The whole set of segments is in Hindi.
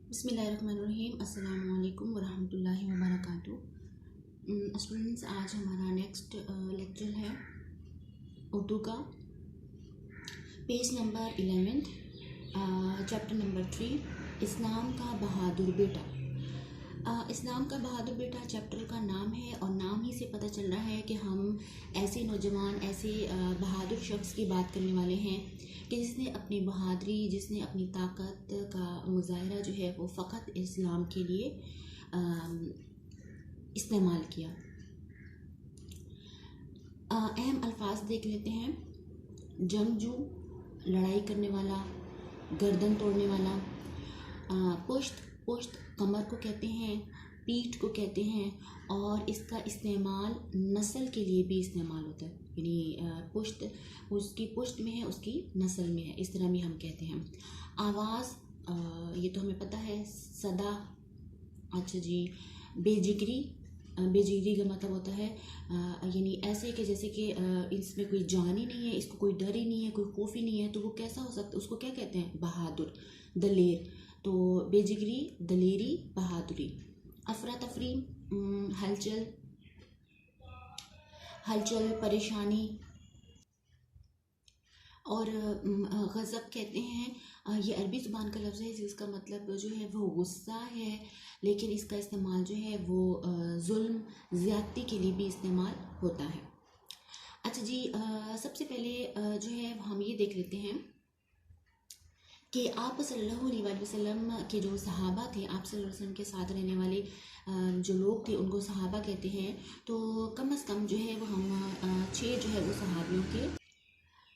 बिस्मिल्लाहिर्रहमानिर्रहीम। अस्सलामु अलैकुम वरहमतुल्लाहि वबरकातुहू। स्टूडेंट्स, आज हमारा नेक्स्ट लेक्चर है उर्दू का, पेज नंबर 11, चैप्टर नंबर 3, इस्लाम का बहादुर बेटा। इस्लाम का बहादुर बेटा चैप्टर का नाम है और नाम ही से पता चल रहा है कि हम ऐसे नौजवान, ऐसे बहादुर शख्स की बात करने वाले हैं कि जिसने अपनी बहादुरी, जिसने अपनी ताकत का मुजाहरा जो है वो फ़कत इस्लाम के लिए इस्तेमाल किया। अहम अल्फाज देख लेते हैं। जंगजू, लड़ाई करने वाला, गर्दन तोड़ने वाला। पुश्त कमर को कहते हैं, पीठ को कहते हैं, और इसका इस्तेमाल नस्ल के लिए भी इस्तेमाल होता है। यानी पुश्त उसकी पुश्त में है, उसकी नस्ल में है, इस तरह भी हम कहते हैं। आवाज़, ये तो हमें पता है, सदा। अच्छा जी, बेजिगरी, बेजिगरी का मतलब होता है यानी ऐसे कि जैसे कि इसमें कोई जान ही नहीं है, इसको कोई डर ही नहीं है, कोई खौफ ही नहीं है, तो वो कैसा हो सकता है? उसको क्या कहते हैं? बहादुर, दलेर। तो बेजिगरी, दलेरी, बहादुरी। अफरा तफरी, हलचल, हलचल, परेशानी। और गज़ब कहते हैं, ये अरबी ज़ुबान का लफ्ज़ है जिसका मतलब जो है वो गुस्सा है, लेकिन इसका इस्तेमाल जो है वो जुल्म, ज़्यादती के लिए भी इस्तेमाल होता है। अच्छा जी, सबसे पहले जो है हम ये देख लेते हैं कि आप सल्लल्लाहु अलैहि वसल्लम के जो सहाबा थे, आप सल्लल्लाहु अलैहि वसल्लम के साथ रहने वाले जो लोग थे उनको सहाबा कहते हैं। तो कम से कम जो है वो हम 6 जो है वो सहाबियों के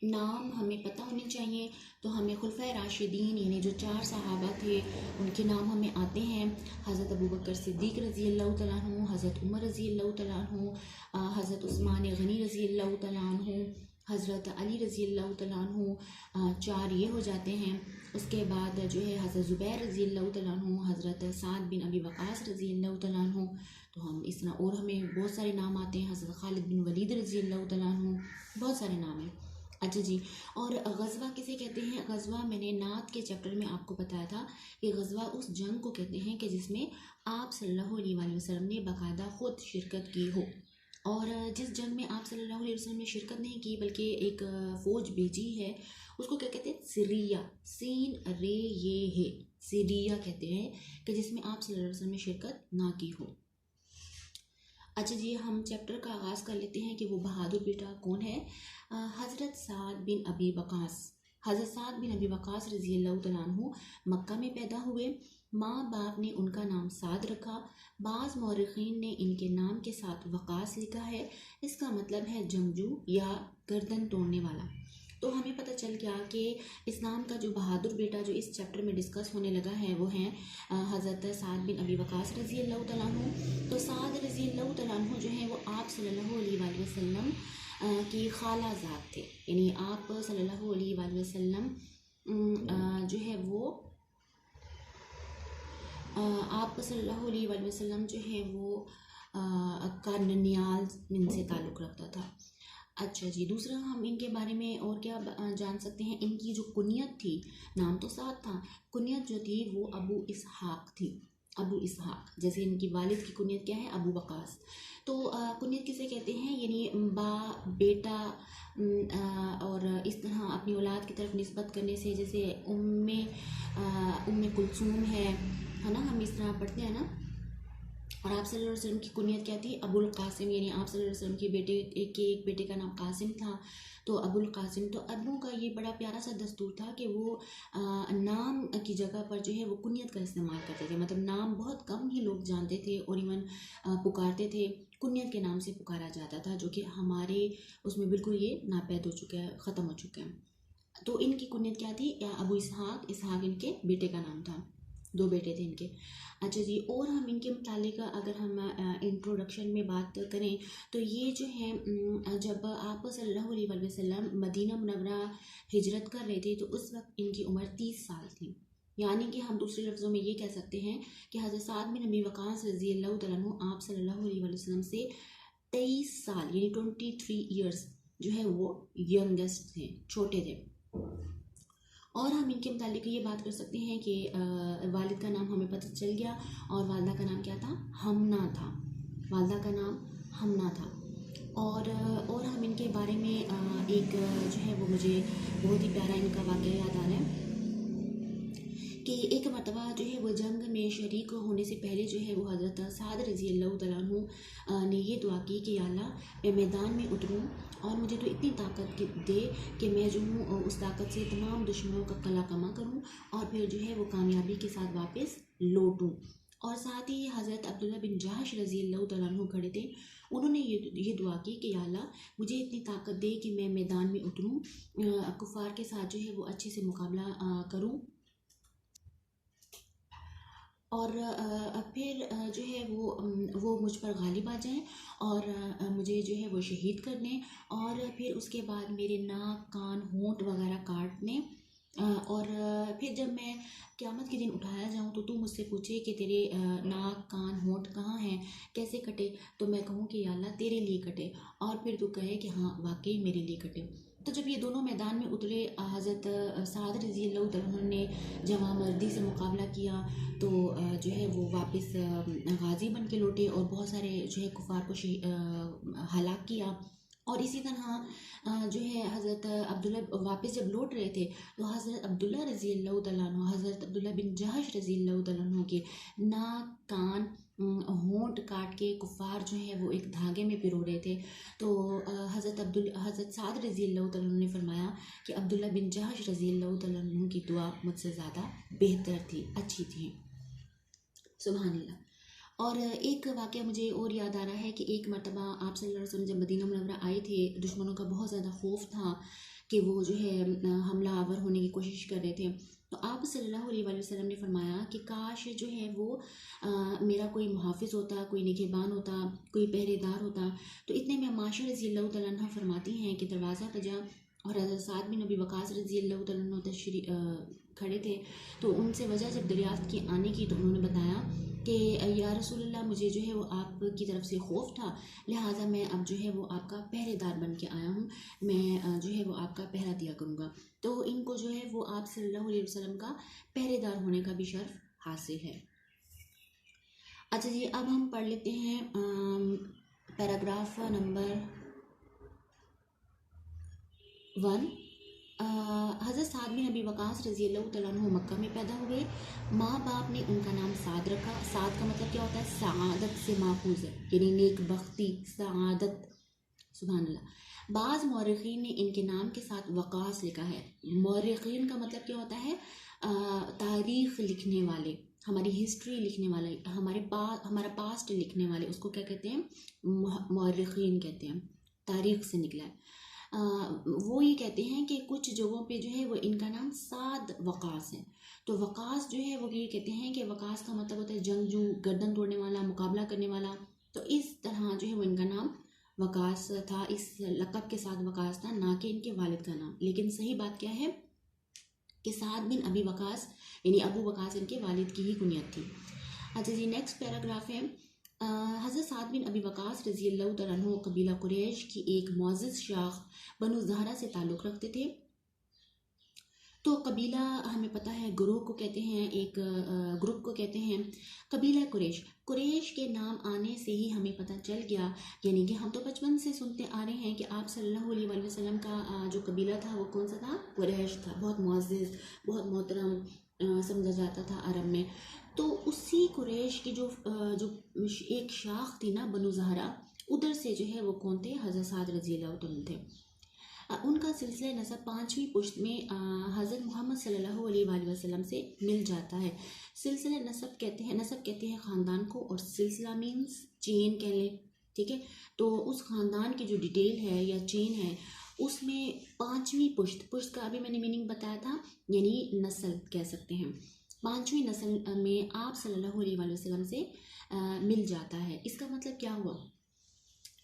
नाम हमें पता होने चाहिए। तो हमें खुलफाए राशिदीन यानी जो 4 सहाबा थे उनके नाम हमें आते हैं। हज़रत अबू बकर सिद्दीक़ रज़ी अल्लाह तआला अन्हु, हज़रत उमर रज़ी अल्लाह तआला अन्हु, हज़रत उस्मान गनी रज़ी अल्लाह तआला अन्हु, हज़रत अली रज़ी अल्लाह तआला अन्हु। 4 ये हो जाते हैं। उसके बाद जो है हज़रत ज़ुबैर रज़ी अल्लाह तआला अन्हु, हज़रत साद बिन अबी वक़ास रज़ी अल्लाह तआला अन्हु। तो हम इस तरह और हमें बहुत सारे नाम आते हैं। हज़रत खालिद बिन वलीद रज़ी अल्लाह तआला अन्हु, बहुत सारे नाम हैं। अच्छा जी, और गज़वा किसे कहते हैं? गज़वा मैंने नात के चैप्टर में आपको बताया था कि गज़वा उस जंग को कहते हैं कि जिसमें आप सल्लल्लाहु अलैहि वसल्लम ने बाकायदा ख़ुद शिरकत की हो। और जिस जंग में आप सल्लल्लाहु अलैहि वसल्लम ने शिरकत नहीं की बल्कि एक फ़ौज भेजी है, उसको क्या कहते हैं? सिरिया, सीन रे ये है, सिरिया कहते हैं कि जिसमें आप सल्लल्लाहु अलैहि वसल्लम ने शिरकत ना की हो। अच्छा जी, हम चैप्टर का आगाज़ कर लेते हैं कि वो बहादुर बेटा कौन है। हज़रत साद बिन अबी वक़ास, हज़रत साद बिन अबी वक़ास रज़ी अल्लाह तआला अन्हु मक्का में पैदा हुए। माँ बाप ने उनका नाम साद रखा। बाज़ मौरख़ीन ने इनके नाम के साथ वक़ास लिखा है। इसका मतलब है जंगजू या गर्दन तोड़ने वाला। तो हमें पता चल गया कि इस्लाम का जो बहादुर बेटा जो इस चैप्टर में डिस्कस होने लगा है वो हैं हज़रत साद बिन अबी वक़ास रज़ी अल्लाह तआला अन्हु। तो साद रज़ी अल्लाह तआला अन्हु जो है वो आप सल्लल्लाहु अलैहि वसल्लम की खाला ज़ात थे। यानी आप सल्लल्लाहु अलैहि वसल्लम जो है वो आप सल्लल्लाहु अलैहि वसल्लम जो है वो का ननियाल इनसे ताल्लुक़ रखता था। अच्छा जी, दूसरा हम इनके बारे में और क्या जान सकते हैं? इनकी जो कुनियत थी, नाम तो साद था, कुनियत जो थी वो अबू इसहाक़ थी। अबू इसहाक़, जैसे इनकी वालिद की कुनियत क्या है? अबू वक़ास। तो कुनियत किसे कहते हैं? यानी बा, बेटा, और इस तरह अपनी औलाद की तरफ निस्बत करने से, जैसे उम्मे कुलसूम है ना, हम इस तरह पढ़ते हैं ना। और आप सल्लल्लाहु अलैहि वसल्लम की कुनियत क्या थी? अबुल कासिम, यानी आप सल्लल्लाहु अलैहि वसल्लम के बेटे एक बेटे का नाम कासिम था, तो अबुल कासिम। तो अरबों का ये बड़ा प्यारा सा दस्तूर था कि वो नाम की जगह पर जो है वो कुनियत का इस्तेमाल करते थे। मतलब नाम बहुत कम ही लोग जानते थे और इवन पुकारते थे, कुनियत के नाम से पुकारा जाता था, जो कि हमारे उसमें बिल्कुल ये नापैद हो चुका है, ख़त्म हो चुका है। तो इनकी कुनियत क्या थी? अबू इसहाक़, इसहाक़ इनके बेटे का नाम था, 2 बेटे थे इनके। अच्छा जी, और हम इनके मुतालिक अगर हम इंट्रोडक्शन में बात करें तो ये जो है जब आप सल्लल्लाहु अलैहि वसल्लम मदीना मुनव्वरा हिजरत कर रहे थे तो उस वक्त इनकी उम्र 30 साल थी। यानी कि हम दूसरे लफ्ज़ों में ये कह सकते हैं कि हज़रत साद बिन अबी वक़ास रज़ी अल्लाह तआला अन्हु आप सल्लल्लाहु अलैहि वसल्लम से 23 साल यानी 23 ईयर्स जो है वो यंगेस्ट थे, छोटे थे। और हम इनके मुतालिक ये बात कर सकते हैं कि वालिद का नाम हमें पता चल गया और वालदा का नाम क्या था, हमना था। वालदा का नाम हमना था। और हम इनके बारे में एक जो है वो मुझे बहुत ही प्यारा इनका वाक़या याद आ रहा है कि एक मरतबा जो है वो जंग में शरीक होने से पहले जो है वो हज़रत साद रज़ी अल्लाह तआला अन्हु ने ये दुआ की कि या अल्लाह मैं मैदान में उतरूँ और मुझे तो इतनी ताकत दे कि मैं जो हूँ उस ताकत से तमाम दुश्मनों का कला कमा करूँ और फिर जो है वो कामयाबी के साथ वापस लौटूँ। और साथ ही हज़रत अब्दुल्ला बिन जहश रज़ी अल्लाह तआला अन्हु खड़े थे, उन्होंने ये दुआ की कि या अल्लाह मुझे इतनी ताकत दे कि मैं मैदान में उतरूँ, कुफ़ार के साथ जो है वो अच्छे से मुकाबला करूँ और फिर जो है वो मुझ पर गालिब आ जाएं और मुझे जो है वो शहीद कर दें और फिर उसके बाद मेरे नाक कान होंठ वगैरह काट दें और फिर जब मैं क़यामत के दिन उठाया जाऊं तो तू मुझसे पूछे कि तेरे नाक कान होंठ कहाँ हैं, कैसे कटे, तो मैं कहूँ कि या अल्लाह तेरे लिए कटे और फिर तू कहे कि हाँ वाकई मेरे लिए कटे। तो जब ये दोनों मैदान में उतरे, हज़रत साद रज़ी अल्लाह तआला अन्हु ने जवां मर्दी से मुकाबला किया तो जो है वो वापस गाज़ी बन के लौटे और बहुत सारे जो है कुफ़ार को हलाक किया। और इसी तरह जो है हज़रत अब्दुल्ला वापस जब लौट रहे थे तो हज़रत अब्दुल्ला रज़ी अल्लाह तआला अन्हु, हज़रत अब्दुल्ला बिन जहश रज़ी अल्लाह तआला अन्हु के नाक कान होंठ काट के कुफ़ार जो है वो एक धागे में पिरो रहे थे। तो हज़रत साद रज़ी अल्लाह तआला अन्हु ने फरमाया कि अब्दुल्ला बिन जहश रज़ी अल्लाह तआला अन्हु की दुआ मुझसे ज़्यादा बेहतर थी, अच्छी थी। सुभान अल्लाह। और एक वाक़या मुझे और याद आ रहा है कि एक मरतबा आप सल्लल्लाहु अलैहि वसल्लम जब मदीना मुनव्वरा आए थे, दुश्मनों का बहुत ज़्यादा खौफ था कि वो जो है हमला आवर होने की कोशिश कर रहे थे। तो आप सल्लल्लाहु अलैहि वसल्लम ने फरमाया कि काश जो है वो मेरा कोई मुहाफ़िज़ होता, कोई निगहबान होता, कोई पहरेदार होता। तो इतने में माशा रज़ी अल्लाह तआला अन्हा फरमाती हैं कि दरवाज़ा बजा और हज़रत साद बिन अबी वक़ास रज़ी अल्लाह तआला अन्हु खड़े थे। तो उनसे वजह जब दरियाफ़्त की आने की तो उन्होंने बताया कि या रसूलल्लाह मुझे जो है वो आपकी तरफ से खौफ था, लिहाजा मैं अब जो है वो आपका पहरेदार बन के आया हूँ, मैं जो है वो आपका पहरा दिया करूँगा। तो इनको जो है वो आप सल्लल्लाहु अलैहि वसल्लम का पहरेदार होने का भी शर्फ हासिल है। अच्छा जी, अब हम पढ़ लेते हैं पैराग्राफ नंबर 1। हज़रत साद बिन अबी वक़ास रज़ी अल्लाह तआला अन्हु मक्का में पैदा हुए। माँ बाप ने उनका नाम साद रखा। साद का मतलब क्या होता है, सआदत से माखूज़ है, यानी नेक बख्ती, सआदत। सुभान अल्लाह। बाज़ मौरख़ीन ने इनके नाम के साथ वक़ास लिखा है। मौरख़ीन का मतलब क्या होता है, तारीख़ लिखने वाले, हमारी हिस्ट्री लिखने वाले, हमारा पास्ट लिखने वाले, उसको क्या कहते हैं, मौरख़ीन कहते हैं, तारीख़ से निकला है। वो ये कहते हैं कि कुछ जगहों पे जो है वो इनका नाम साद वक़ास है। तो वक़ास जो है वो ये कहते हैं कि वक़ास का मतलब होता है जंगजू, गर्दन तोड़ने वाला, मुकाबला करने वाला। तो इस तरह जो है वो इनका नाम वक़ास था, इस लक़ब के साथ वक़ास था, ना कि इनके वालिद का नाम। लेकिन सही बात क्या है कि साद बिन अबी वक़ास यानी अबू वक़ास इनके वालिद की ही कुनियत थी। अच्छा जी, नेक्स्ट पैराग्राफ है। हज़रत साद बिन अबी वक़ास रज़ी अल्लाह तआला अन्हु कबीला कुरैश की एक मोअज़्ज़ज़ शाख बनु ज़हरा से ताल्लुक़ रखते थे। तो कबीला हमें पता है ग्रोह को कहते हैं, एक ग्रुप को कहते हैं कबीला कुरैश। कुरैश के नाम आने से ही हमें पता चल गया, यानी कि हम तो बचपन से सुनते आ रहे हैं कि आप सल्लल्लाहु अलैहि वसल्लम का जो कबीला था वो कौन सा था, कुरैश था। बहुत मुअज़्ज़ज़, बहुत मोहतरम समझा जाता था अरब में। तो उसी कुरैश की जो एक शाख थी ना, बनु ज़हरा, उधर से जो है वो कौन थे, हज़रत साद रज़ी अल्लाह तआला थे। उनका सिलसिला नसब 5वीं पुश्त में हज़रत मोहम्मद सल्लल्लाहु अलैहि वसल्लम से मिल जाता है। सिलसिला नसब कहते हैं ख़ानदान को, और सिलसिला मीन्स चेन कह लें, ठीक है। तो उस ख़ानदान की जो डिटेल है या चेन है उसमें 5वीं पुश्त का अभी मैंने मीनिंग बताया था, यानी नस्ल कह सकते हैं। 5वीं नस्ल में आप सल्लल्लाहु अलैहि वसल्लम से मिल जाता है। इसका मतलब क्या हुआ,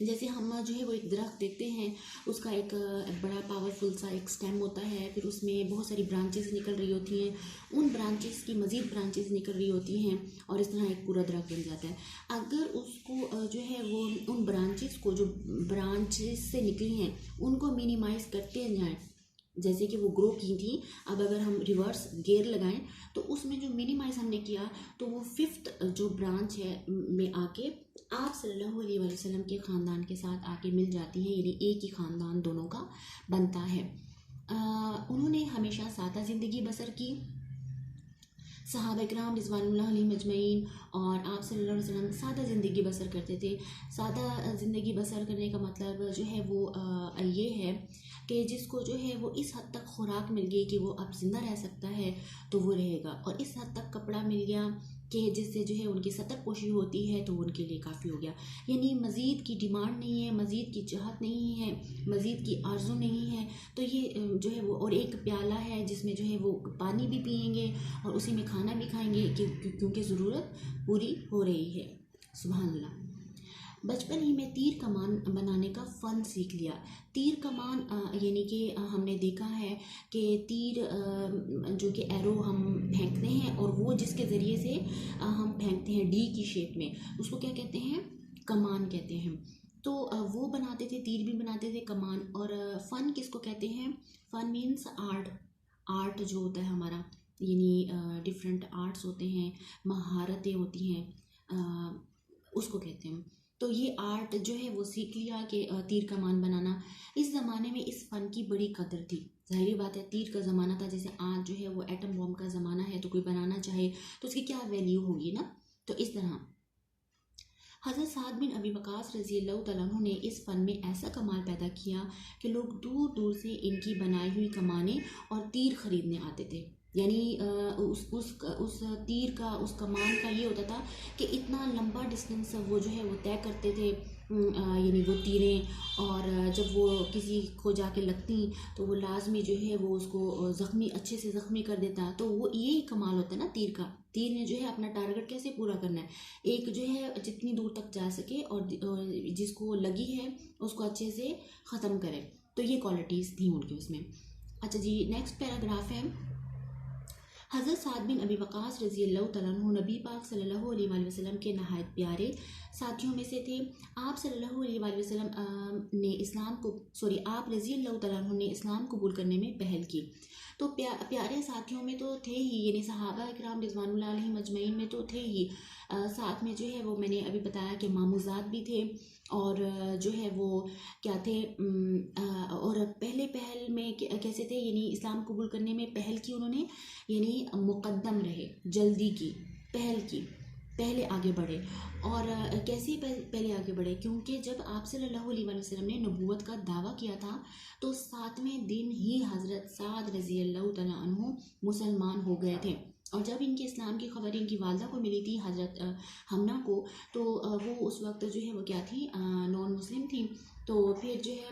जैसे हम जो है वो एक दरख्त देखते हैं, उसका एक बड़ा पावरफुल सा एक स्टेम होता है, फिर उसमें बहुत सारी ब्रांचेस निकल रही होती हैं, उन ब्रांचेस की मज़ीद ब्रांचेस निकल रही होती हैं और इस तरह एक पूरा दरख्त बन जाता है। अगर उसको जो है वो उन ब्रांचेस को, जो ब्रांचेस से निकली हैं, उनको मिनिमाइज़ करते जाएँ, जैसे कि वो ग्रो की थी। अब अगर हम रिवर्स गेयर लगाएं तो उसमें जो मिनिमाइज हमने किया तो वो फिफ्थ जो ब्रांच है में आके आप सल्लल्लाहु अलैहि वसल्लम के ख़ानदान के साथ आके मिल जाती हैं, यानी एक ही ख़ानदान दोनों का बनता है। उन्होंने हमेशा सादा ज़िंदगी बसर की। सहाबा-ए-किराम रिज़वानुल्लाह अलैहिम अजमईन और आप सल्लल्लाहु अलैहि वसल्लम सादा ज़िंदगी बसर करते थे। सादा ज़िंदगी बसर करने का मतलब जो है वो ये है कि जिसको जो है वो इस हद तक खुराक मिल गई कि वो अब ज़िंदा रह सकता है तो वो रहेगा, और इस हद तक कपड़ा मिल गया कि जिससे जो है उनकी सतर पोशी होती है तो उनके लिए काफ़ी हो गया। यानी मज़ीद की डिमांड नहीं है, मज़ीद की चाहत नहीं है, मज़ीद की आरज़ू नहीं है। तो ये जो है वो, और एक प्याला है जिसमें जो है वो पानी भी पिएंगे और उसी में खाना भी खाएंगे क्योंकि ज़रूरत पूरी हो रही है। सुभान अल्लाह। बचपन ही में तीर कमान बनाने का फ़न सीख लिया। तीर कमान यानी कि हमने देखा है कि तीर जो कि एरो हम फेंकते हैं और वो जिसके ज़रिए से हम फेंकते हैं डी की शेप में, उसको क्या कहते हैं? कमान कहते हैं। तो वो बनाते थे, तीर भी बनाते थे, कमान। और फ़न किसको कहते हैं? फ़न मीन्स आर्ट। आर्ट जो होता है हमारा, यानी डिफरेंट आर्ट्स होते हैं, महारतें होती हैं, उसको कहते हैं। तो ये आर्ट जो है वो सीख लिया कि तीर कमान बनाना। इस ज़माने में इस फ़न की बड़ी कदर थी। ज़ाहिर बात है, तीर का ज़माना था, जैसे आज जो है वो एटम बॉम्ब का ज़माना है, तो कोई बनाना चाहे तो उसकी क्या वैल्यू होगी ना। तो इस तरह हज़रत साद बिन अबी वक़ास रज़ी अल्लाह तआला अन्हु ने इस फ़न में ऐसा कमाल पैदा किया कि लोग दूर दूर से इनकी बनाई हुई कमानें और तीर ख़रीदने आते थे। यानी उस तीर का, उस कमान का ये होता था कि इतना लंबा डिस्टेंस वो जो है वो तय करते थे, यानी वो तीरें। और जब वो किसी को जाके लगती तो वो लाजमी जो है वो उसको ज़ख्मी, अच्छे से ज़ख्मी कर देता। तो वो यही कमाल होता है ना तीर का। तीर ने जो है अपना टारगेट कैसे पूरा करना है, एक जो है जितनी दूर तक जा सके और जिसको लगी है उसको अच्छे से ख़त्म करे। तो ये क्वालिटीज़ थी उनकी उसमें। अच्छा जी, नेक्स्ट पैराग्राफ है। हज़रत साद बिन अबी वक़ास रज़ी अल्लाह तआला अन्हु नबी पाक सल्लल्लाहु अलैहि वसल्लम के नहायत प्यारे साथियों में से थे। आप सल्लल्लाहु अलैहि वसल्लम ने आप रज़ी अल्लाह तआला अन्हु ने इस्लाम कबूल करने में पहल की। तो प्यारे साथियों में तो थे ही, यानी सहाबा-ए-किराम रिज़वानुल्लाह अलैहिम अजमईन में तो थे ही। साथ में जो है वो मैंने अभी बताया कि मामूज़ात भी थे। और जो है वो क्या थे, और पहले पहल में कैसे थे, यानी इस्लाम कबूल करने में पहल की उन्होंने, यानी मुक़द्दम रहे, जल्दी की, पहल की, पहले आगे बढ़े। और कैसे पहले आगे बढ़े? क्योंकि जब आप सल्लल्लाहु अलैहि वसल्लम ने नबूवत का दावा किया था तो 7वें दिन ही हज़रत साद रज़ी अल्लाह तआला अन्हु मुसलमान हो गए थे। और जब इनके इस्लाम की खबर इनकी वालदा को मिली थी, हज़रत हमना को, तो वो उस वक्त जो है वो क्या थी, नॉन मुस्लिम थी। तो फिर जो है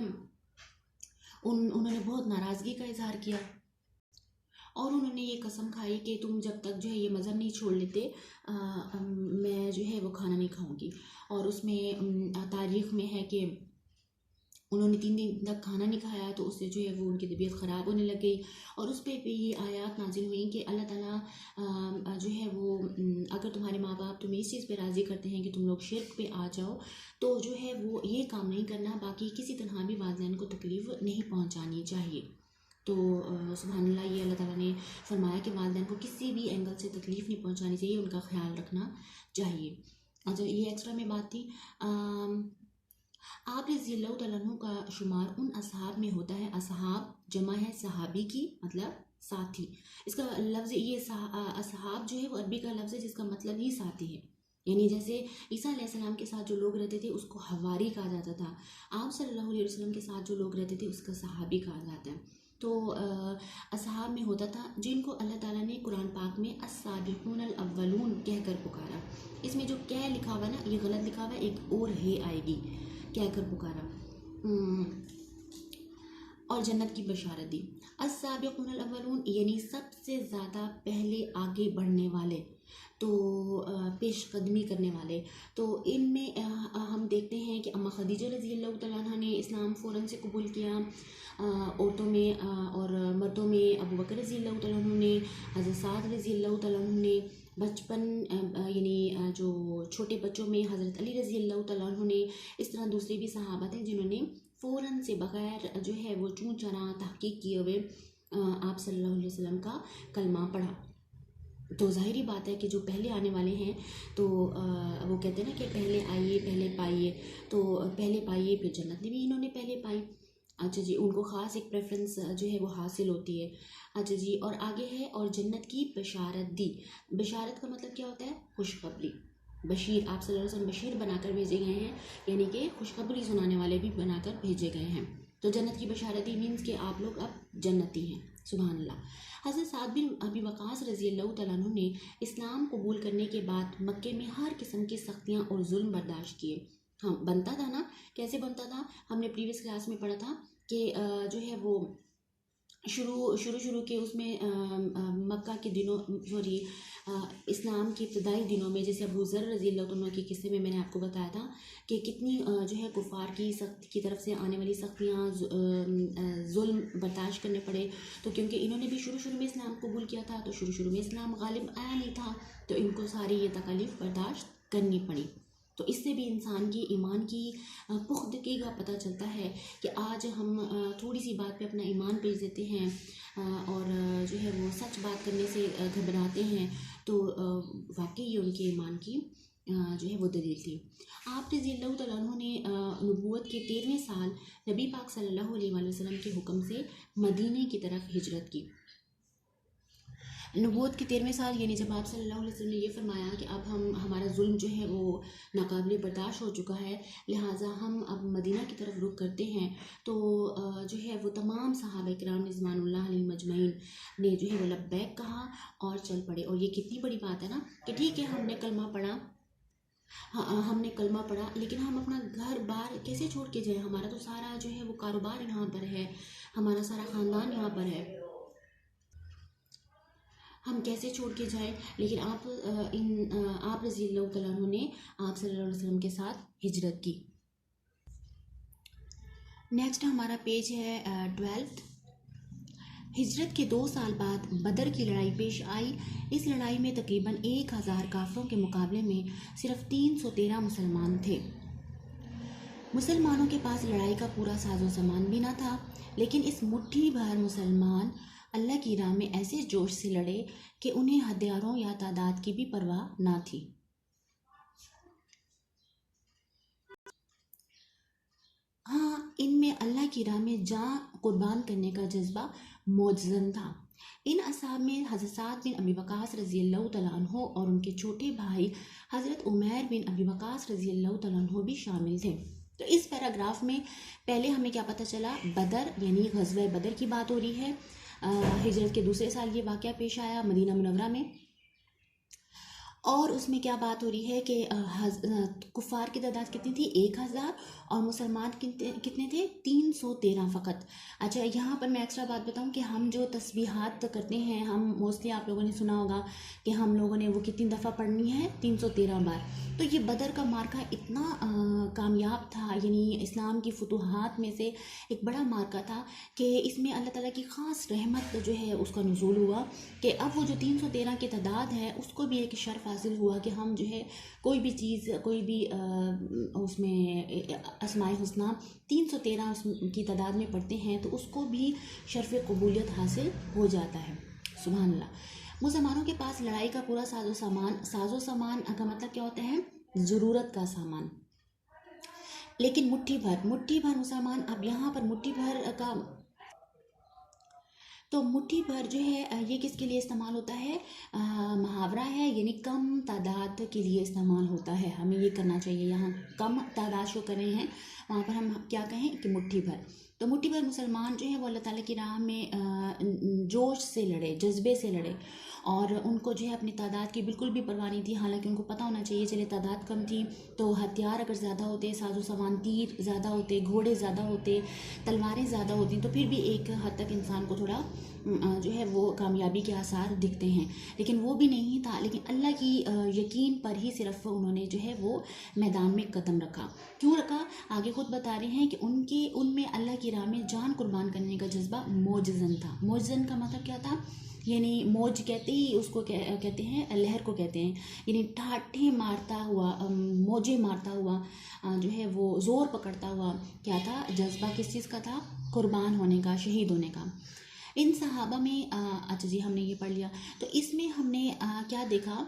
उन्होंने बहुत नाराज़गी का इजहार किया और उन्होंने ये कसम खाई कि तुम जब तक जो है ये मज़हब नहीं छोड़ लेते, मैं जो है वो खाना नहीं खाऊंगी। और उसमें तारीख़ में है कि उन्होंने 3 दिन तक खाना नहीं खाया, तो उससे जो है वो उनकी तबीयत ख़राब होने लग गई। और उस पर भी ये आयत नाजिल हुई कि अल्लाह ताला जो है वो अगर तुम्हारे माँ बाप तुम्हें इस चीज़ पे राज़ी करते हैं कि तुम लोग शिर्क पे आ जाओ, तो जो है वो ये काम नहीं करना, बाकी किसी तरह भी वालिदैन को तकलीफ़ नहीं पहुँचानी चाहिए। तो सुभान अल्लाह, ये अल्लाह ताला ने फरमाया कि वालिदैन को किसी भी एंगल से तकलीफ़ नहीं पहुँचानी चाहिए, उनका ख्याल रखना चाहिए। अच्छा, ये एक्स्ट्रा में बात थी। आप रज़ी अल्लाह तआला अन्हु का शुमार उन असहाब में होता है। असहाब जमा है सहाबी की, मतलब साथी। इसका लफ्ज़ ये असहाब जो है वो अरबी का लफ्ज़ है जिसका मतलब ही साथी है। यानी जैसे ईसा अलैहिस्सलाम के साथ जो लोग रहते थे उसको हवारी कहा जाता था, आप सल्लल्लाहु अलैहि वसल्लम के साथ जो लोग रहते थे उसका सहाबी कहा जाता है। तो असहाब में होता था जिनको अल्लाह ताला ने कुरान पाक में अस्साबिकूनल अव्वलून कहकर पुकारा। इसमें जो क्या लिखा हुआ है ना, ये गलत लिखा हुआ है, एक और है आएगी, कहकर पुकारा और जन्नत की बशारत दी। अस्साबिकूनल अव्वलून यानी सबसे ज़्यादा पहले आगे बढ़ने वाले, तो पेशकदमी करने वाले। तो इनमें हम देखते हैं कि अम्मा खदीजा रज़ी अल्लाह तआला अन्हा ने इस्लाम फ़ौरन से कबूल किया। औरतों में और मर्दों में अबू बकर रज़ी अल्लाह तआला अन्हु ने, हज़रत साद रज़ी अल्लाह तआला अन्हु ने, बचपन यानी जो छोटे बच्चों में हज़रत अली रज़ी अल्लाह तआला अन्हु ने, इस तरह दूसरे भी सहाबा थे जिन्होंने फ़ौरन से बग़ैर जो है वो चूँ चना तहक़ीक़ किए हुए आप सल्लल्लाहु अलैहि वसल्लम का कलमा पढ़ा। तो ज़ाहिरी बात है कि जो पहले आने वाले हैं तो वो कहते हैं ना कि पहले आइए पहले पाइए, तो पहले पाइए फिर जन्नत भी इन्होंने पहले पाई। अच्छा जी, उनको ख़ास एक प्रेफरेंस जो है वो हासिल होती है। अच्छा जी, और आगे है और जन्नत की बशारत दी। बशारत का मतलब क्या होता है? खुशखबरी। बशीर, आप सल्लल्लाहु अलैहि वसल्लम बशीर बनाकर भेजे गए हैं, यानी कि खुशखबरी सुनाने वाले भी बनाकर भेजे गए हैं। तो जन्नत की बशारत दी मीन्स कि आप लोग अब जन्नती हैं। सुभान अल्लाह। हज़रत साद बिन अबी वक़ास रज़ी अल्लाह तआला अन्हु ने इस्लाम कबूल करने के बाद मक्के में हर किस्म की सख्तियाँ और जुल्म बर्दाश्त किए। हाँ, बनता था ना, कैसे बनता था? हमने प्रीवियस क्लास में पढ़ा था कि जो है वो शुरू के उसमें मक्का के दिनों, सॉरी, इस्लाम के इब्तदाई दिनों में, जैसे अबू ज़र रज़ी अल्लाह तआला के किस्से में मैंने आपको बताया था कि कितनी जो है कुफ़ार की तरफ से आने वाली सख्तियाँ, जुल्म बर्दाश्त करने पड़े। तो क्योंकि इन्होंने भी शुरू में इस्लाम कबूल किया था, तो शुरू में इस्लाम गालिब आया नहीं था, तो इनको सारी ये तकलीफ़ बर्दाश्त करनी पड़ी। तो इससे भी इंसान की ईमान की पुख्तगी का पता चलता है कि आज हम थोड़ी सी बात पे अपना ईमान बेच देते हैं और जो है वो सच बात करने से घबराते हैं, तो वाकई ये उनके ईमान की जो है वो दलील थी। आप रज़ी अल्लाह तआला अन्हु ने नबूवत के 13वें साल नबी पाक सल्लल्लाहु अलैहि वसल्लम के हुक्म से मदीने की तरफ हिजरत की। नबूवत के 13वें साल, यानी जब आप सल्लल्लाहु अलैहि वसल्लम ने ये फरमाया कि अब हमारा जुल्म जो है वो नाकाबिले बर्दाश्त हो चुका है, लिहाजा हम अब मदीना की तरफ रुख करते हैं, तो जो है वो तमाम सहाबा किराम रिज़वानुल्लाह अलैहिम अजमईन ने जो है वो लब्बैक कहा और चल पड़े। और ये कितनी बड़ी बात है ना कि ठीक है, हमने कलमा पढ़ा, हाँ हमने कलमा पढ़ा, लेकिन हम अपना घर बार कैसे छोड़ के जाएं? हमारा तो सारा जो है वो कारोबार यहाँ पर है, हमारा सारा ख़ानदान यहाँ पर है, हम कैसे छोड़ के जाएं? लेकिन आप रज़ी अल्लाह तआला अन्हु ने आप सल्लल्लाहु अलैहि वसल्लम के साथ हिजरत की। नेक्स्ट हमारा पेज है 12th। हिजरत के 2 साल बाद बदर की लड़ाई पेश आई। इस लड़ाई में तकरीबन 1000 काफिरों के मुकाबले में सिर्फ 313 मुसलमान थे। मुसलमानों के पास लड़ाई का पूरा साजो सामान भी न था, लेकिन इस मुट्ठी भर मुसलमान अल्लाह की राह में ऐसे जोश से लड़े कि उन्हें हथियारों या तादाद की भी परवाह ना थी। हाँ, इनमें अल्लाह की राह में जान कुर्बान करने का जज्बा मौजूद था। इन असाब में हज़रत साद बिन अबी वक़ास रज़ी अल्लाह तआला अन्हु और उनके छोटे भाई हज़रत उमैर बिन अबी वक़ास रज़ी अल्लाह तआला अन्हु भी शामिल थे। तो इस पैराग्राफ में पहले हमें क्या पता चला? बदर यानी ग़ज़वा बदर की बात हो रही है। हिजरत के दूसरे साल ये वाक़या पेश आया मदीना मुनव्वरा में, और उसमें क्या बात हो रही है कि कुफ़ार की तादाद कितनी थी? 1000, और मुसलमान कितने थे? 313 फ़कत। अच्छा, यहाँ पर मैं एक्स्ट्रा बात बताऊँ कि हम जो तस्बीहात करते हैं, हम मोस्टली आप लोगों ने सुना होगा कि हम लोगों ने वो कितनी दफ़ा पढ़नी है? 313 बार। तो ये बदर का मार्का इतना कामयाब था, यानी इस्लाम की फतूहात में से एक बड़ा मार्का था कि इसमें अल्लाह ताला की ख़ास रहमत जो है उसका नुज़ूल हुआ कि अब वो जो 313 की तादाद है उसको भी एक शर्फ हासिल हुआ कि हम जो है कोई भी चीज़, कोई भी उसमें अस्माए हुस्ना 313 की तादाद में पढ़ते हैं तो उसको भी शर्फ कबूलियत हासिल हो जाता है। सुभान अल्लाह। मुसलमानों के पास लड़ाई का पूरा साजो सामान का मतलब क्या होता है? ज़रूरत का सामान। लेकिन मुट्ठी भर मुसलमान, अब यहाँ पर मुट्ठी भर का, तो मुट्ठी भर जो है ये किसके लिए इस्तेमाल होता है? मुहावरा है, यानी कम तादाद के लिए इस्तेमाल होता है। हमें ये करना चाहिए, यहाँ कम तादाद शो कर रहे हैं, वहाँ पर हम क्या कहें कि मुट्ठी भर। तो मुट्ठी भर मुसलमान जो है वो अल्लाह ताला की राह में जोश से लड़े, जज्बे से लड़े, और उनको जो है अपनी तादाद की बिल्कुल भी परवाह नहीं थी। हालांकि उनको पता होना चाहिए, चले तादाद कम थी तो हथियार अगर ज़्यादा होते, साजो सामान, तीर ज़्यादा होते, घोड़े ज़्यादा होते, तलवारें ज़्यादा होती, तो फिर भी एक हद तक इंसान को थोड़ा जो है वो कामयाबी के आसार दिखते हैं, लेकिन वो भी नहीं था। लेकिन अल्लाह की यकीन पर ही सिर्फ उन्होंने जो है वो मैदान में कदम रखा। क्यों रखा? आगे खुद बता रहे हैं कि उनमें अल्लाह की राह में जान कुर्बान करने का जज्बा मौजूद था। मौजूद का मतलब क्या था? यानी मौज कहते ही उसको कहते हैं, लहर को कहते हैं, यानी ठाठे मारता हुआ, मौजे मारता हुआ, जो है वो ज़ोर पकड़ता हुआ क्या था, जज्बा किस चीज़ का था, कुर्बान होने का, शहीद होने का। इन सहाबा में अच्छा जी हमने ये पढ़ लिया। तो इसमें हमने क्या देखा,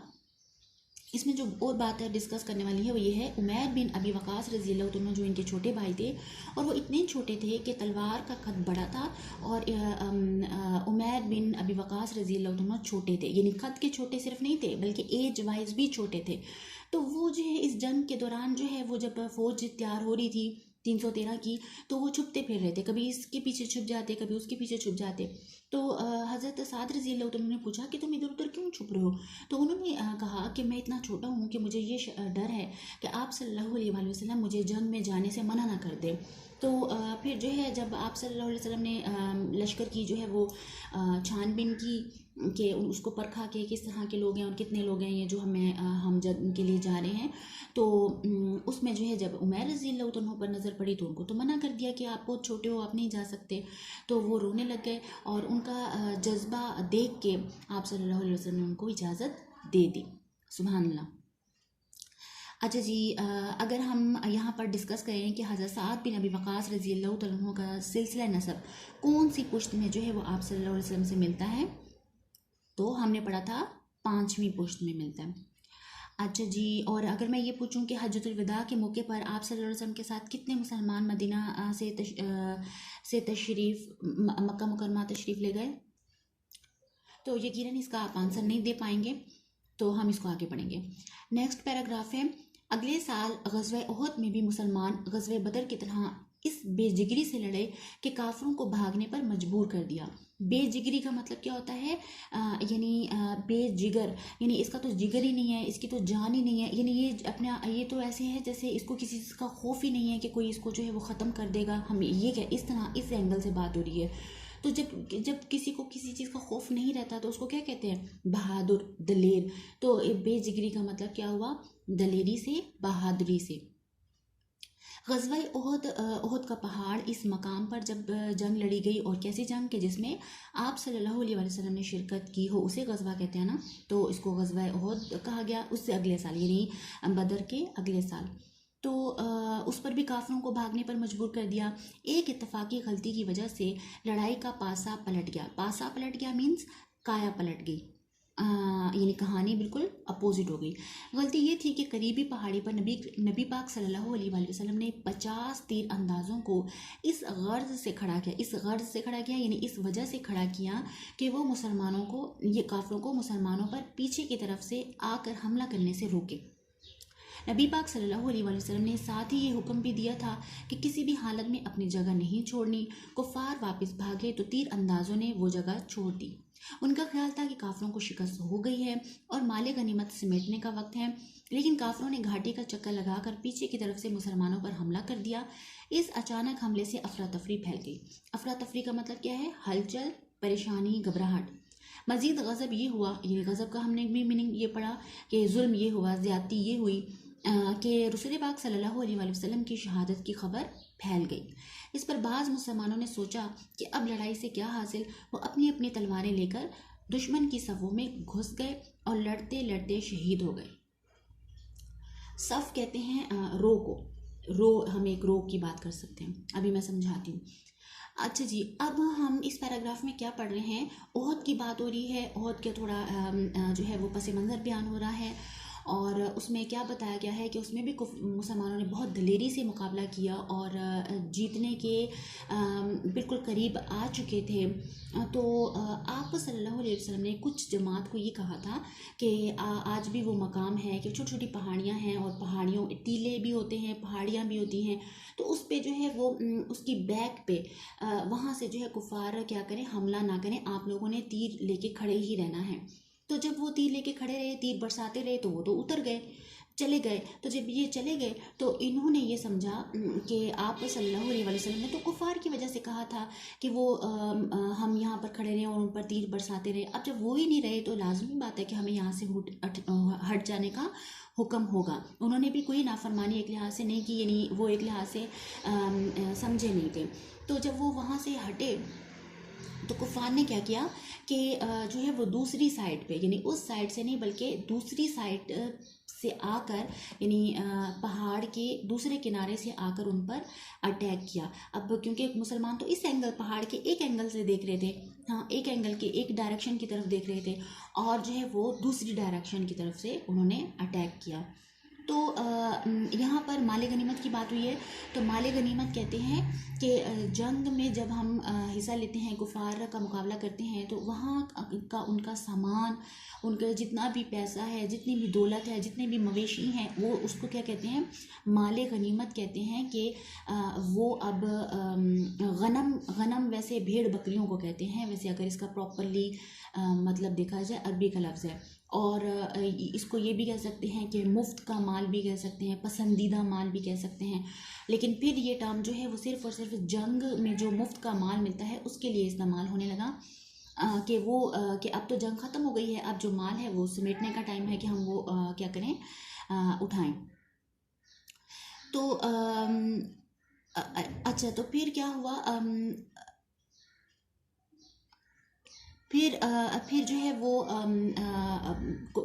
इसमें जो और बात है डिस्कस करने वाली है वो ये है, उमैर बिन अबी वक़ास रज़ी अल्लाह तआला जो इनके छोटे भाई थे, और वो इतने छोटे थे कि तलवार का कद बड़ा था, और उमैर बिन अबी वक़ास रज़ी अल्लाह तआला छोटे थे, यानी कद के छोटे सिर्फ नहीं थे बल्कि एज वाइज भी छोटे थे। तो वो जो है इस जंग के दौरान जो है वो जब फौज तैयार हो रही थी 313 की, तो वो छुपते फिर रहे थे, कभी इसके पीछे छुप जाते, कभी उसके पीछे छुप जाते। तो हज़रत साद रज़ी अल्लाह तआला ने पूछा कि तुम इधर उधर क्यों छुप रहे हो? तो उन्होंने कहा कि मैं इतना छोटा हूँ कि मुझे ये डर है कि आप सल्लल्लाहु अलैहि वसल्लम मुझे जंग में जाने से मना ना कर दे। तो फिर जो है जब आप सल्लल्लाहु अलैहि वसल्लम ने लश्कर की जो है वो छानबीन की, कि उसको परखा कि किस तरह के लोग हैं और कितने लोग हैं ये जो हम जंग के लिए जा रहे हैं, तो उसमें जो है जब उमैर रज़ी अल्लाह तआला पर नज़र पड़ी तो उनको तो मना कर दिया कि आप बहुत छोटे हो, आप नहीं जा सकते। तो वो रोने लग गए, और उनका जज्बा देख के आप सल्लल्लाहु अलैहि वसल्लम ने उनको इजाज़त दे दी। सुभान अल्लाह। अच्छा जी, अगर हम यहाँ पर डिस्कस करें कि हज़रत साद बिन अबी वक़ास रज़ी अल्लाह तआला अन्हु का सिलसिला नसब कौन सी पुश्त में जो है वो आप सल्लल्लाहु अलैहि वसल्लम से मिलता है, तो हमने पढ़ा था 5वीं पुश्त में मिलता है। अच्छा जी, और अगर मैं ये पूछूं कि हज्जतुल विदा के मौके पर आप सल्लल्लाहु अलैहि वसल्लम के साथ कितने मुसलमान मदीना से तशरीफ़ मक्का मुकरमा तशरीफ़ ले गए, तो यकीनन इसका आप आंसर नहीं दे पाएंगे, तो हम इसको आगे पढ़ेंगे। नेक्स्ट पैराग्राफ है, अगले साल ग़ज़वा उहद में भी मुसलमान ग़ज़वा बदर की तरह इस बेजिगरी से लड़े कि काफिरों को भागने पर मजबूर कर दिया। बेजिगरी का मतलब क्या होता है, यानी बेजिगर, यानी इसका तो जिगर ही नहीं है, इसकी तो जान ही नहीं है, यानी ये अपना ये तो ऐसे है जैसे इसको किसी चीज़ का खौफ ही नहीं है कि कोई इसको जो है वो ख़त्म कर देगा। हम ये क्या, इस तरह इस एंगल से बात हो रही है। तो जब किसी को किसी चीज़ का खौफ नहीं रहता तो उसको क्या कहते हैं, बहादुर, दलेर। तो बेजिगरी का मतलब क्या हुआ, दलेरी से, बहादुरी से। ग़ज़वा उहद का पहाड़, इस मकाम पर जब जंग लड़ी गई, और कैसी जंग के जिसमें आप सल्लल्लाहु अलैहि वसल्लम ने शिरकत की हो, उसे ग़ज़वा कहते हैं ना, तो इसको ग़ज़वा उहद कहा गया। उससे अगले साल यानी बदर के अगले साल तो उस पर भी काफिरों को भागने पर मजबूर कर दिया। एक इत्तफाकी गलती की वजह से लड़ाई का पासा पलट गया। पासा पलट गया मीन्स काया पलट गई, यानी कहानी बिल्कुल अपोजिट हो गई। गलती ये थी कि करीबी पहाड़ी पर नबी पाक सल्लल्लाहु अलैहि वसल्लम ने 50 तीर अंदाज़ों को इस गर्ज से खड़ा किया। इस गर्ज से खड़ा किया यानी इस वजह से खड़ा किया कि वो मुसलमानों को, ये काफिरों को मुसलमानों पर पीछे की तरफ से आकर हमला करने से रोके। नबी पाक सल्लल्लाहु अलैहि वसल्लम ने साथ ही ये हुक्म भी दिया था कि किसी भी हालत में अपनी जगह नहीं छोड़नी। कुफार वापस भागे तो तीर अंदाज़ों ने वो जगह छोड़ दी। उनका ख्याल था कि काफिरों को शिकस्त हो गई है और माले गनीमत समेटने का वक्त है, लेकिन काफिरों ने घाटी का चक्कर लगाकर पीछे की तरफ से मुसलमानों पर हमला कर दिया। इस अचानक हमले से अफरा तफरी फैल गई। अफरा तफरी का मतलब क्या है, हलचल, परेशानी, घबराहट। मजीद गज़ब ये हुआ, ये गज़ब का हमने भी मीनिंग ये पढ़ा कि जुल्म ये हुआ, ज़्यादती ये हुई कि रसूल पाक सल्लल्लाहु अलैहि वसल्लम की शहादत की खबर फैल गई। इस पर बाज़ मुसलमानों ने सोचा कि अब लड़ाई से क्या हासिल। वो अपनी अपनी तलवारें लेकर दुश्मन की सफ़ों में घुस गए और लड़ते लड़ते शहीद हो गए। सफ़ कहते हैं रो को, रो हम एक रो की बात कर सकते हैं, अभी मैं समझाती हूँ। अच्छा जी, अब हम इस पैराग्राफ में क्या पढ़ रहे हैं, ओहद की बात हो रही है। ओहद के थोड़ा जो है वो पस मंज़र बयान हो रहा है, और उसमें क्या बताया गया है कि उसमें भी मुसलमानों ने बहुत दलेरी से मुकाबला किया और जीतने के बिल्कुल करीब आ चुके थे। तो आप सल्लल्लाहु अलैहि वसल्लम ने कुछ जमात को ये कहा था कि आज भी वो मकाम है कि छोटी छोटी पहाड़ियाँ हैं, और पहाड़ियों टीले भी होते हैं, पहाड़ियाँ भी होती हैं, तो उस पे जो है वो उसकी बैक पे वहाँ से जो है कुफार क्या करें, हमला ना करें, आप लोगों ने तीर लेके खड़े ही रहना है। तो जब वो तीर लेके खड़े रहे, तीर बरसाते रहे, तो वो तो उतर गए, चले गए। तो जब ये चले गए तो इन्होंने ये समझा कि आप सल्लल्लाहु अलैहि वसल्लम ने तो कुफार की वजह से कहा था कि वो हम यहाँ पर खड़े रहें और उन पर तीर बरसाते रहे। अब जब वो ही नहीं रहे तो लाजमी बात है कि हमें यहाँ से हट जाने का हुक्म होगा। उन्होंने भी कोई नाफरमानी एक लिहाज से नहीं की, यानी वो एक लिहाज से समझे नहीं थे। तो जब वो वहाँ से हटे तो कुफ़ार ने क्या किया कि जो है वो दूसरी साइड पे, यानी उस साइड से नहीं बल्कि दूसरी साइड से आकर, यानी पहाड़ के दूसरे किनारे से आकर उन पर अटैक किया। अब क्योंकि मुसलमान तो इस एंगल, पहाड़ के एक एंगल से देख रहे थे, हाँ एक एंगल के एक डायरेक्शन की तरफ देख रहे थे, और जो है वो दूसरी डायरेक्शन की तरफ से उन्होंने अटैक किया। तो यहाँ पर माले गनीमत की बात हुई है, तो माले गनीमत कहते हैं कि जंग में जब हम हिस्सा लेते हैं, कुफार का मुकाबला करते हैं, तो वहाँ का उनका सामान, उनका जितना भी पैसा है, जितनी भी दौलत है, जितने भी मवेशी हैं, वो उसको क्या कहते हैं, माले गनीमत कहते हैं। कि वो अब गनम वैसे भेड़ बकरियों को कहते हैं, वैसे अगर इसका प्रॉपरली मतलब देखा जाए, अरबी का लफ्ज़ है। और इसको ये भी कह सकते हैं कि मुफ्त का माल भी कह सकते हैं, पसंदीदा माल भी कह सकते हैं। लेकिन फिर ये टर्म जो है वो सिर्फ़ और सिर्फ जंग में जो मुफ्त का माल मिलता है उसके लिए इस्तेमाल होने लगा। कि वो कि अब तो जंग ख़त्म हो गई है, अब जो माल है वो समेटने का टाइम है कि हम वो क्या करें, उठाएं। तो अच्छा, तो फिर क्या हुआ, फिर जो है वो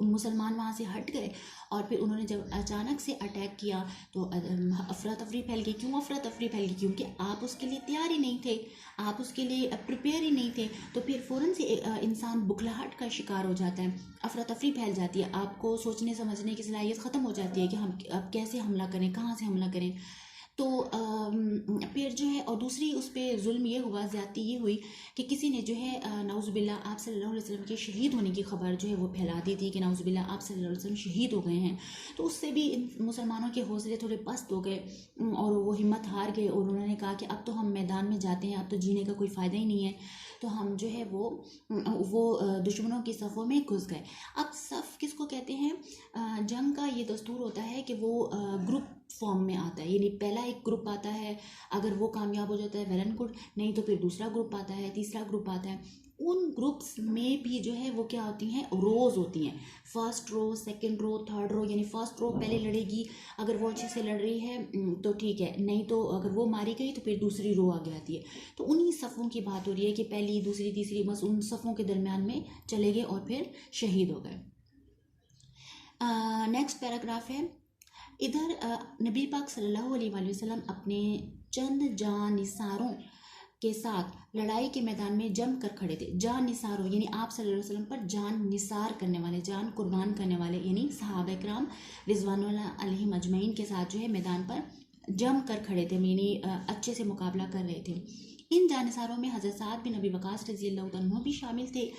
मुसलमान वहाँ से हट गए, और फिर उन्होंने जब अचानक से अटैक किया तो अफरा तफरी फैल गई। क्यों अफरा तफरी फैल गई? क्योंकि आप उसके लिए तैयार ही नहीं थे, आप उसके लिए प्रिपेयर ही नहीं थे। तो फिर फ़ौरन से इंसान बुखलाहट का शिकार हो जाता है, अफरा तफरी फैल जाती है, आपको सोचने समझने की सलाहियत ख़त्म हो जाती है कि हम अब कैसे हमला करें, कहाँ से हमला करें। तो फिर जो है, और दूसरी उस पर जुल्म ये हुआ, ज़्यादती ये हुई कि किसी ने जो है नाउज़ुबिल्ला आप सल्लल्लाहु अलैहि वसल्लम के शहीद होने की खबर जो है वो फैला दी थी कि नाउज़ुबिल्ला आप सल्लल्लाहु अलैहि वसल्लम शहीद हो गए हैं। तो उससे भी इन मुसलमानों के हौसले थोड़े पस्त हो गए, और वो हिम्मत हार गए, और उन्होंने कहा कि अब तो हम मैदान में जाते हैं, अब तो जीने का कोई फ़ायदा ही नहीं है। तो हम जो है वो दुश्मनों की सफ़ों में घुस गए। अब सफ़ किसको कहते हैं? जंग का ये दस्तूर होता है कि वो ग्रुप फॉर्म में आता है, यानी पहला एक ग्रुप आता है, अगर वो कामयाब हो जाता है वेल एंड गुड, नहीं तो फिर दूसरा ग्रुप आता है, तीसरा ग्रुप आता है। उन ग्रुप्स में भी जो है वो क्या होती हैं, रोज़ होती हैं, first row, second row, third row. यानी फर्स्ट रो पहले लड़ेगी, अगर वो अच्छे से लड़ रही है तो ठीक है, नहीं तो अगर वो मारी गई तो फिर दूसरी रो आगे आती है। तो उन्हीं सफ़ों की बात हो रही है कि पहली, दूसरी, तीसरी, बस उन सफ़ों के दरमियान में चले गए और फिर शहीद हो गए। नेक्स्ट पैराग्राफ है, इधर नबी पाक सल्लल्लाहु अलैहि वसल्लम अपने चंद जानिसारों के साथ लड़ाई के मैदान में जम कर खड़े थे। जान निसारों यानी आप सल्लल्लाहु अलैहि वसल्लम पर जान निसार करने वाले, जान कुर्बान करने वाले, यानी सहाबा किराम रिज़वानुल्लाह अलैहिम अजमईन के साथ जो है मैदान पर जम कर खड़े थे, यानी अच्छे से मुकाबला कर रहे थे। इन जानिसारों में हज़रत साद बिन अबी वक़ास रज़ी अल्लाह तआला अन्हु भी शामिल थे।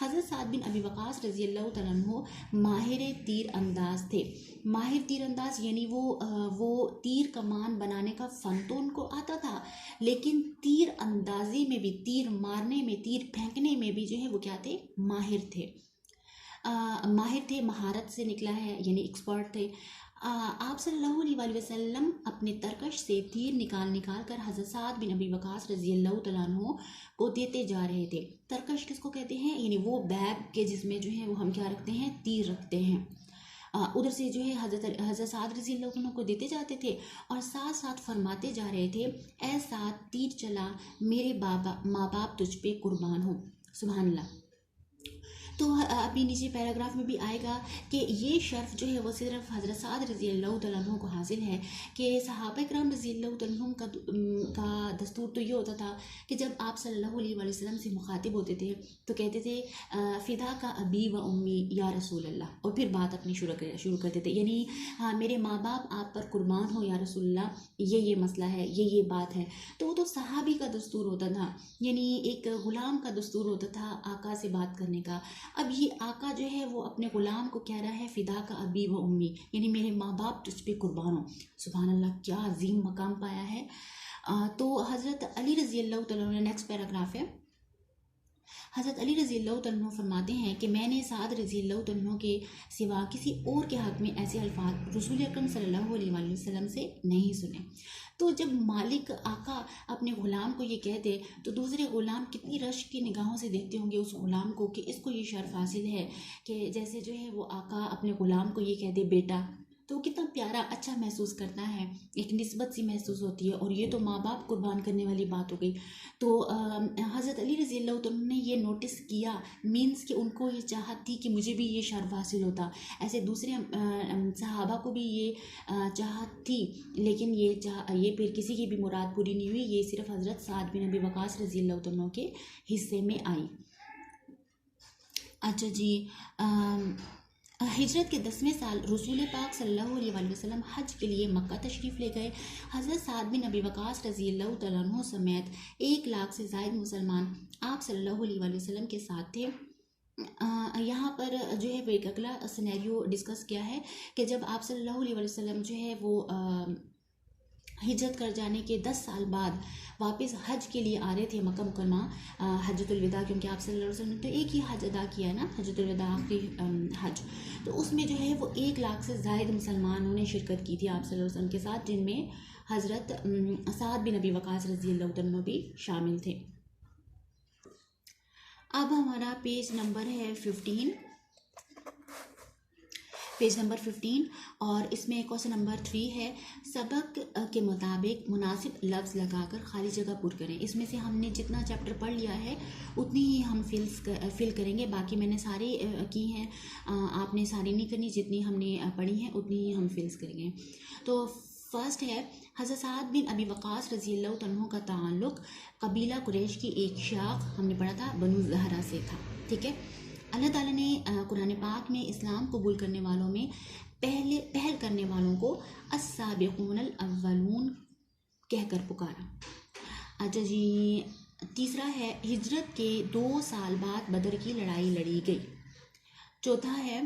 हज़रत साद बिन अबी वक़ास रज़ी अल्लाह तआला अन्हु माहिर तीर अंदाज थे। माहिर तीर अंदाज यानी वो तीर कमान बनाने का फ़न तो उनको आता था, लेकिन तीर अंदाजी में भी, तीर मारने में, तीर फेंकने में भी जो है वो क्या थे, माहिर थे। माहिर थे, महारत से निकला है, यानी एक्सपर्ट थे। आप सल्लल्लाहु अलैहि वसल्लम अपने तरकश से तीर निकाल निकाल कर हज़रत साद बिन अबी वक़ास रज़ी अल्लाह तआला अन्हु को देते जा रहे थे। तरकश किसको कहते हैं? यानी वो बैग के जिसमें जो है वो हम क्या रखते हैं, तीर रखते हैं। उधर से जो है हज़रत साद रज़ी अल्लाह अन्हु को देते जाते थे, और साथ साथ फरमाते जा रहे थे, ऐ साद तीर चला, मेरे माँ बाप तुझ पे कुर्बान हो। सुभान अल्लाह। तो अभी नीचे पैराग्राफ में भी आएगा कि ये शर्फ जो है वो सिर्फ हज़रत साद रज़ी अल्लाह तआला अन्हु को हासिल है, कि सहाबा किराम रज़ी अल्लाह तआला अन्हुम का दस्तूर तो ये होता था कि जब आप सल्लल्लाहु अलैहि वसल्लम से मुखातिब होते थे तो कहते थे फ़िदा का अबी व उम्मी या रसूल अल्लाह, और फिर बात अपनी शुरू करते थे, यानी हाँ मेरे माँ बाप आप पर कुर्बान हो या रसूल अल्लाह, ये मसला है, ये बात है। तो वो तो सहाबी का दस्तूर होता था, यानी एक ग़ुलाम का दस्तूर होता था आका से बात करने का। अब ये आका जो है वो अपने ग़ुलाम को कह रहा है, फ़िदा का अबी व उम्मी, यानी मेरे माँ बाप तुझ पे कुर्बान हो। सुभान अल्लाह, क्या अजीम मकाम पाया है। तो हज़रत अली रज़ी अल्लाह तआला अन्हु, नेक्स्ट पैराग्राफ है, हज़रत अली रज़ी अल्लाह तआला अन्हु फरमाते हैं कि मैंने साद रज़ी अल्लाह तआला अन्हु के सिवा किसी और के हक़ में ऐसे अल्फाज रसूल अकरम सल्लल्लाहु अलैहि वसल्लम से नहीं सुने। तो जब मालिक आका अपने ग़ुलाम को ये कह दे तो दूसरे ग़ुलाम कितनी रश की निगाहों से देखते होंगे उस ग़ुलाम को कि इसको ये शर्फ हासिल है कि जैसे जो है वो आका अपने ग़ुलाम को ये कह दे बेटा, तो वो कितना प्यारा अच्छा महसूस करता है, एक निस्बत सी महसूस होती है। और ये तो माँ बाप कुर्बान करने वाली बात हो गई। तो हज़रत अली रज़ी अल्लाह तआला ने ये नोटिस किया, मीन्स कि उनको ये चाहत थी कि मुझे भी ये शर्फ हासिल होता। ऐसे दूसरे सहाबा को भी ये चाहत थी, लेकिन ये फिर किसी की भी मुराद पूरी नहीं हुई। ये सिर्फ हज़रत साद बिन अबी वक़ास रज़ी अल्लाह तआला के हिस्से में आई। अच्छा जी, हिजरत के 10वें साल रसूल पाक सल्लल्लाहु अलैहि वसल्लम हज के लिए मक्का तशरीफ़ ले गए। हज़रत साद बिन अबी वक़ास रज़ी अल्लाह तआला अन्हु समेत 1 लाख से ज़ायद मुसलमान आप सल्लल्लाहु अलैहि वसल्लम के साथ थे। यहाँ पर जो है वो एक अगला सिनेरियो डिस्कस किया है कि जब आप सल्लल्लाहु अलैहि वसल्लम जो है वो हिजरत कर जाने के 10 साल बाद वापस हज के लिए आ रहे थे मक्का मुकरमा, हज्जतुल विदा, क्योंकि आप सल्लल्लाहु अलैहि वसल्लम ने तो एक ही हज अदा किया है ना, हज्जतुल विदा आखिरी हज। तो उसमें जो है वो 1 लाख से ज़ायद मुसलमानों ने शिरकत की थी आप सल्लल्लाहु अलैहि वसल्लम के साथ, जिनमें हज़रत साद बिन अबी वक़ास रज़ी अल्लाह तआला भी शामिल थे। अब हमारा पेज नंबर है 15, पेज नंबर 15, और इसमें क्वेश्चन नंबर 3 है, सबक के मुताबिक मुनासिब लफ्ज़ लगाकर खाली जगह पुर करें। इसमें से हमने जितना चैप्टर पढ़ लिया है उतनी ही हम फिल करेंगे, बाकी मैंने सारी की हैं, आपने सारी नहीं करनी, जितनी हमने पढ़ी हैं उतनी ही हम फिल्स करेंगे। तो फर्स्ट है, हज़रत साद बिन अबी वक़ास रज़ी अल्लाह तआला का ताल्लुक़ कबीला कुरैश की एक शाख, हमने पढ़ा था, बनु ज़हरा से था। ठीक है, अल्लाह ताला ने कुरान पाक में इस्लाम कबूल करने वालों में पहल करने वालों को अस्साबिक़ूनल अव्वलून कहकर पुकारा। अच्छा जी, तीसरा है, हिजरत के 2 साल बाद बदर की लड़ाई लड़ी गई। चौथा है,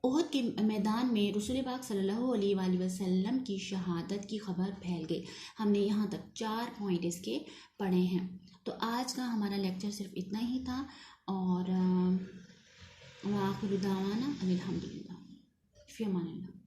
ओहद के मैदान में रसूल पाक सल्लल्लाहु अलैहि वसल्लम की शहादत की खबर फैल गई। हमने यहाँ तक 4 पॉइंट इसके पढ़े हैं। तो आज का हमारा लेक्चर सिर्फ इतना ही था, और वाखिरु दावाना अनिल हम्दुलिल्लाह, फ़ी अमानिल्लाह।